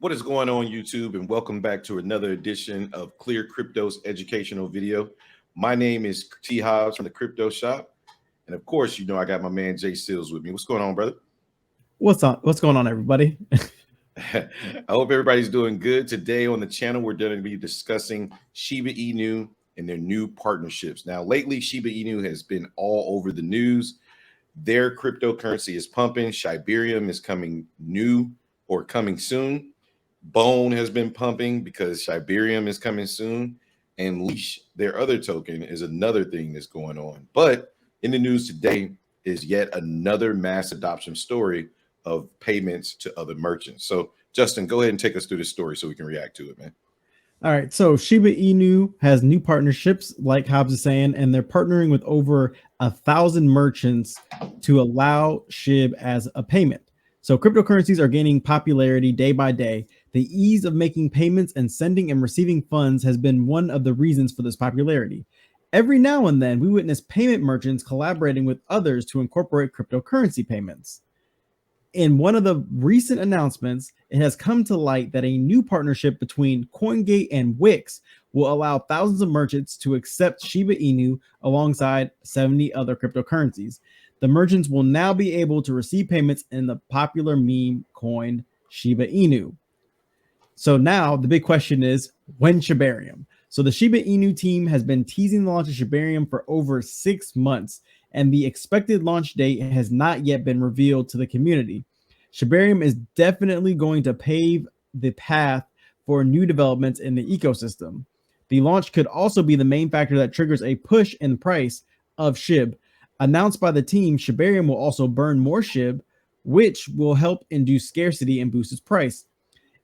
What is going on, YouTube? And welcome back to another edition of ClearCryptos educational video. My name is T. Hobbs from the Crypto Shop. And of course, you know, I got my man Jay Seals with me. What's going on, brother? What's up? What's going on, everybody? I hope everybody's doing good. Today on the channel, we're going to be discussing Shiba Inu and their new partnerships. Now, lately, Shiba Inu has been all over the news. Their cryptocurrency is pumping. Shibarium is coming new or coming soon. Bone has been pumping because Shibarium is coming soon. And Leash, their other token, is another thing that's going on. But in the news today is yet another mass adoption story of payments to other merchants. So, Justin, go ahead and take us through this story so we can react to it, man. All right. So Shiba Inu has new partnerships, like Hobbs is saying, and they're partnering with over 1,000 merchants to allow SHIB as a payment. So cryptocurrencies are gaining popularity day by day. The ease of making payments and sending and receiving funds has been one of the reasons for this popularity. Every now and then, we witness payment merchants collaborating with others to incorporate cryptocurrency payments. In one of the recent announcements, it has come to light that a new partnership between CoinGate and Wix will allow thousands of merchants to accept Shiba Inu alongside 70 other cryptocurrencies. The merchants will now be able to receive payments in the popular meme coin Shiba Inu. So now the big question is, when Shibarium? So the Shiba Inu team has been teasing the launch of Shibarium for over 6 months, and the expected launch date has not yet been revealed to the community. Shibarium is definitely going to pave the path for new developments in the ecosystem. The launch could also be the main factor that triggers a push in price of SHIB. Announced by the team, Shibarium will also burn more SHIB, which will help induce scarcity and boost its price.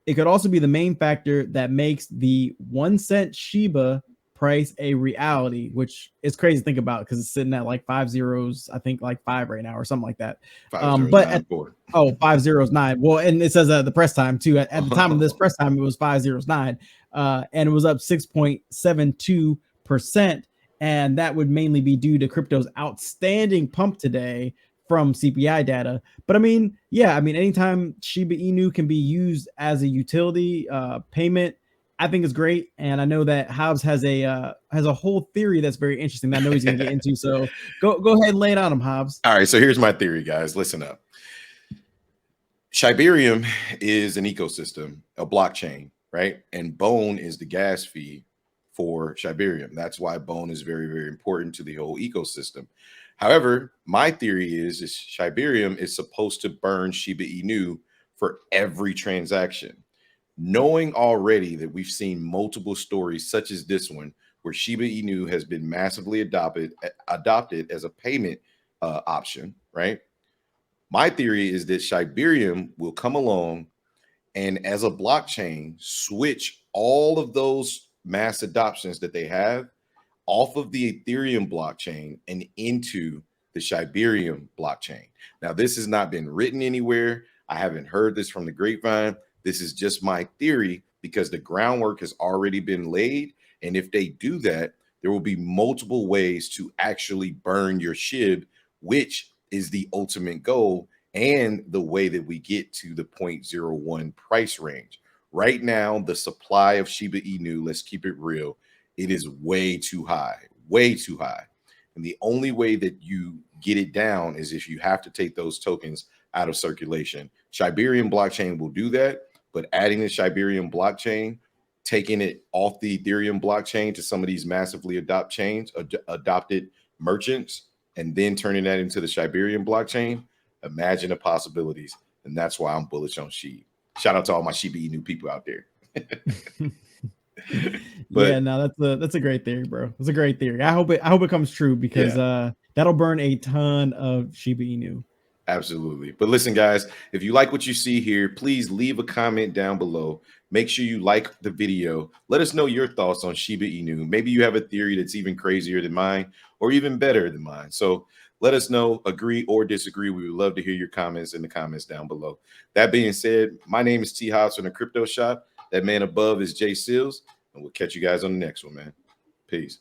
It could also be the main factor that makes the 1 cent Shiba price a reality, which is crazy to think about because it's sitting at like 5 zeros, I think like 5 right now or something like that. 5094. 509. Well, and it says the press time too. At the time of this press time, it was 509, and it was up 6.72%. And that would mainly be due to crypto's outstanding pump today from CPI data. But I mean, yeah, anytime Shiba Inu can be used as a utility payment, I think it's great. And I know that Hobbs has a whole theory that's very interesting that I know he's gonna get into. So go ahead and lay it on him, Hobbs. All right, so here's my theory, guys. Listen up. Shibarium is an ecosystem, a blockchain, right? And Bone is the gas fee for Shibarium. That's why Bone is very, very important to the whole ecosystem. However, my theory is Shibarium is supposed to burn Shiba Inu for every transaction. Knowing already that we've seen multiple stories such as this one, where Shiba Inu has been massively adopted as a payment option, right? My theory is that Shibarium will come along and as a blockchain, switch all of those mass adoptions that they have off of the Ethereum blockchain and into the Shibarium blockchain. Now, this has not been written anywhere. I haven't heard this from the grapevine. This is just my theory because the groundwork has already been laid. And if they do that, there will be multiple ways to actually burn your SHIB, which is the ultimate goal and the way that we get to the 0.01 price range. Right now, the supply of Shiba Inu, let's keep it real, it is way too high, way too high. And the only way that you get it down is if you have to take those tokens out of circulation. Shibarium blockchain will do that, but adding the Shibarium blockchain, taking it off the Ethereum blockchain to some of these massively adopted merchants, and then turning that into the Shibarium blockchain, imagine the possibilities. And that's why I'm bullish on SHIB. Shout out to all my Shiba Inu people out there. But yeah, no, that's a great theory, bro. It's a great theory. I hope it comes true because that'll burn a ton of Shiba Inu. Absolutely. But listen, guys, if you like what you see here, please leave a comment down below. Make sure you like the video. Let us know your thoughts on Shiba Inu. Maybe you have a theory that's even crazier than mine or even better than mine. So let us know, agree or disagree. We would love to hear your comments in the comments down below. That being said, my name is T. Hobbs from the Crypto Shop. That man above is Jay Seals. And we'll catch you guys on the next one, man. Peace.